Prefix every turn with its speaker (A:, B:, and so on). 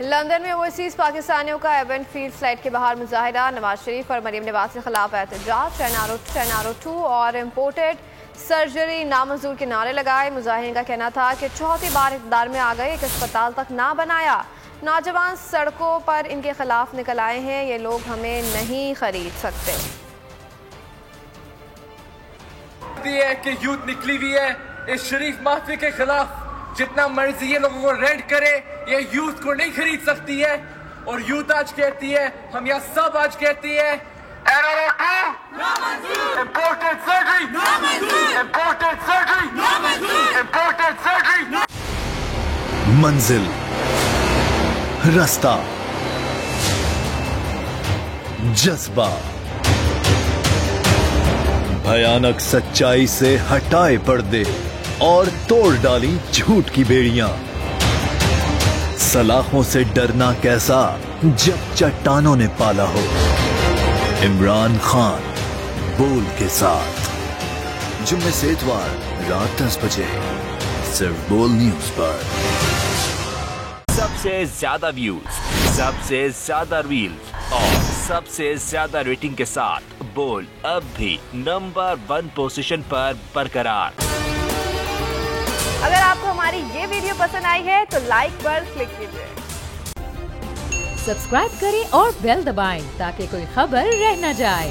A: London में overseas पाकिस्तानियों का एवेंट फील्ड फ्लाइट के बाहर मुजाहिरा। नवाज शरीफ और मरीम नवाज के खिलाफ एहतजाज। 10 R2 और इम्पोर्टेड सर्जरी नामंजूर के नारे लगाए। मुजाहिरीन का कहना था कि चौथी बार इक़्तिदार में आ गए, एक अस्पताल तक ना बनाया। नौजवान सड़कों पर इनके खिलाफ निकल आए हैं, ये लोग हमें नहीं खरीद सकते।
B: कि यूथ निकली हुई है इस शरीफ माफी के खिलाफ। जितना मर्जी ये लोगों को रेड करे, ये यूथ को नहीं खरीद सकती है। और यूथ आज कहती है, हम यहाँ सब आज कहती है, imported surgery, imported surgery, imported surgery.
C: मंजिल, रास्ता, जज्बा, भयानक सच्चाई से हटाए पर्दे और तोड़ डाली झूठ की बेड़ियां। सलाखों से डरना कैसा जब चट्टानों ने पाला हो। इमरान खान बोल के साथ जुम्मे से इतवार रात 10 बजे सिर्फ बोल न्यूज पर।
D: सबसे ज्यादा व्यूज, सबसे ज्यादा रील्स और सबसे ज्यादा रेटिंग के साथ बोल अब भी नंबर 1 पोजीशन पर बरकरार।
A: अगर आपको हमारी ये वीडियो पसंद आई है तो लाइक पर क्लिक कीजिए,
E: सब्सक्राइब करें और बेल दबाएं ताकि कोई खबर रह न जाए।